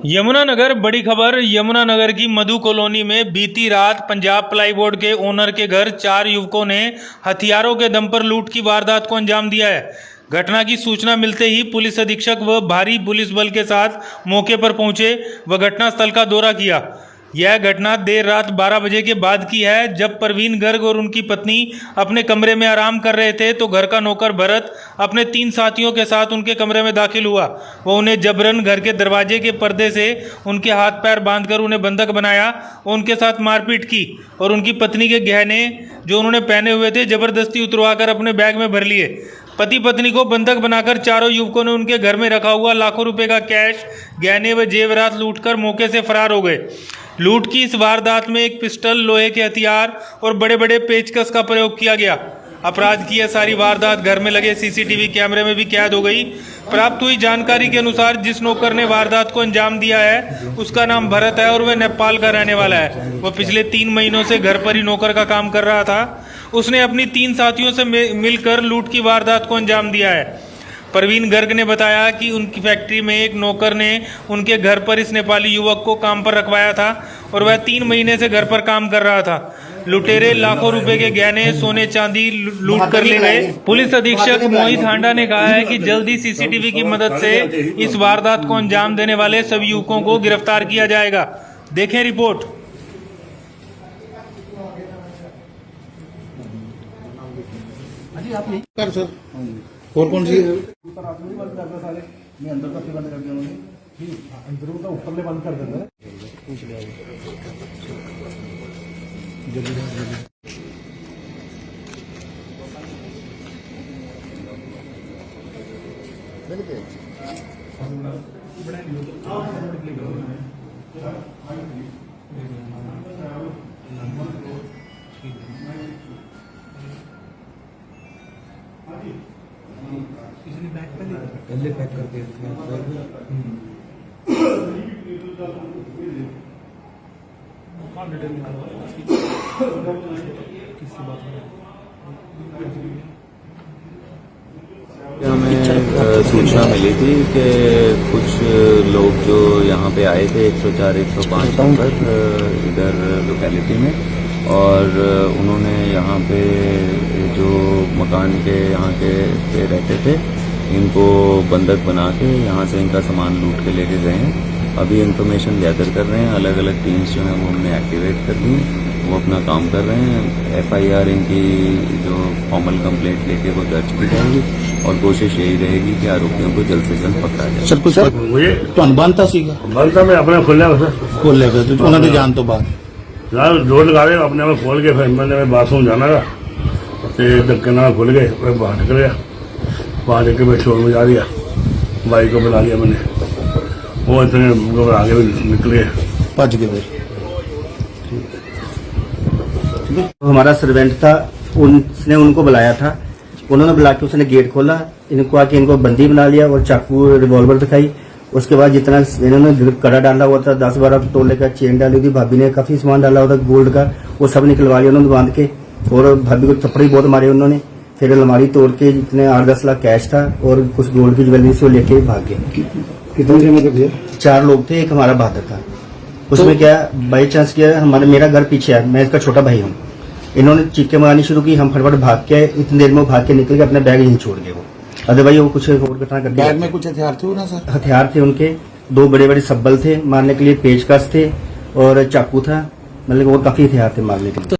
यमुनानगर बड़ी खबर। यमुनानगर की मधु कॉलोनी में बीती रात पंजाब प्लाईबोर्ड के ओनर के घर 4 युवकों ने हथियारों के दम पर लूट की वारदात को अंजाम दिया है। घटना की सूचना मिलते ही पुलिस अधीक्षक व भारी पुलिस बल के साथ मौके पर पहुंचे व घटनास्थल का दौरा किया। यह घटना देर रात 12 बजे के बाद की है, जब परवीन गर्ग और उनकी पत्नी अपने कमरे में आराम कर रहे थे तो घर का नौकर भरत अपने 3 साथियों के साथ उनके कमरे में दाखिल हुआ। वह उन्हें जबरन घर के दरवाजे के पर्दे से उनके हाथ पैर बांधकर उन्हें बंधक बनाया और उनके साथ मारपीट की और उनकी पत्नी के गहने जो उन्होंने पहने हुए थे जबरदस्ती उतरवाकर अपने बैग में भर लिए। पति पत्नी को बंधक बनाकर चारों युवकों ने उनके घर में रखा हुआ लाखों रुपए का कैश, गहने व जेवरात लूटकर मौके से फरार हो गए। लूट की इस वारदात में एक पिस्टल, लोहे के हथियार और बड़े बड़े पेचकस का प्रयोग किया गया। अपराध की यह सारी वारदात घर में लगे सीसीटीवी कैमरे में भी कैद हो गई। प्राप्त हुई जानकारी के अनुसार जिस नौकर ने वारदात को अंजाम दिया है उसका नाम भरत है और वह नेपाल का रहने वाला है। वह पिछले 3 महीनों से घर पर ही नौकर का काम कर रहा था। उसने अपनी 3 साथियों से मिलकर लूट की वारदात को अंजाम दिया है। परवीन गर्ग ने बताया कि उनकी फैक्ट्री में एक नौकर ने उनके घर पर इस नेपाली युवक को काम पर रखवाया था और वह 3 महीने से घर पर काम कर रहा था। लुटेरे लाखों रुपए के गहने, सोने चांदी लूट कर ले गए। पुलिस अधीक्षक मोहित हांडा ने कहा है कि जल्दी सीसीटीवी की मदद से इस वारदात को अंजाम देने वाले सभी युवकों को गिरफ्तार किया जाएगा। देखें रिपोर्ट। सर और कौन सी बंद करता सारे मैं अंदर तक बंद कर दिया उन्होंने अंदर का ऊपर ले बंद कर देता इसने बैग पहले पैक करके हमें सूचना मिली थी कि कुछ लोग जो यहाँ पे आए थे 104-105 नंबर इधर लोकेलिटी में, और उन्होंने यहाँ पे जो मकान के यहाँ के पे रहते थे इनको बंधक बना के यहाँ से इनका सामान लूट के लेके गए हैं। अभी इंफॉर्मेशन गैदर कर रहे हैं। अलग अलग टीम्स जो हैं वो हमने एक्टिवेट कर दी हैं, वो अपना काम कर रहे हैं। FIR इनकी जो फॉर्मल कंप्लेंट लेके वो दर्ज की जाएगी और कोशिश यही रहेगी कि आरोपियों को जल्द से जल्द पकड़ा जाए। सर कुछ मुझे तो बनता सीगा बनता मैं अपने खोल ले तो उन्होंने जान तो बाद यार जोर लगा रहे अपने में खोल के फिर मैंने बाथरूम जाना था धक्के ना खुल गए, बाहर निकल गया। बाहर निकल मैं शोर में जा दिया, बाइक को बुला लिया मैंने, वो इतने आगे भी निकल गए, भज गए। हमारा सर्वेंट था, उसने उनको बुलाया था। उन्होंने बुला के उसने गेट खोला, इनको आके इनको बंदी बना लिया और चाकू रिवॉल्वर दिखाई। उसके बाद जितना इन्होंने कड़ा डाला हुआ था 10-12 तोले का चेन डाली थी, भाभी ने काफी सामान डाला हुआ था गोल्ड का, वो सब निकलवा लिया उन्होंने बांध के, और भाभी को थप्पड़ी बहुत मारे उन्होंने। फिर अलमारी तोड़ के जितने 8-10 लाख कैश था और कुछ गोल्ड की ज्वेलरी से वो लेके भाग गए। कितने मतलब 4 लोग थे, एक हमारा बहादुर था। उसमें क्या बाई चांस किया, मेरा घर पीछे है, मैं इसका छोटा भाई हूँ। इन्होंने चीखें मारनी शुरू की, हम फटाफट भाग के इतनी देर में भाग के निकल के अपना बैग यहीं छोड़ गए। वो अदरवाइज वो कुछ और घटना कर बैग में कुछ हथियार थे ना सर? हथियार थे उनके, 2 बड़े बड़े सब्बल थे मारने के लिए, पेचकस थे और चाकू था, मतलब और काफी हथियार थे मारने के लिए।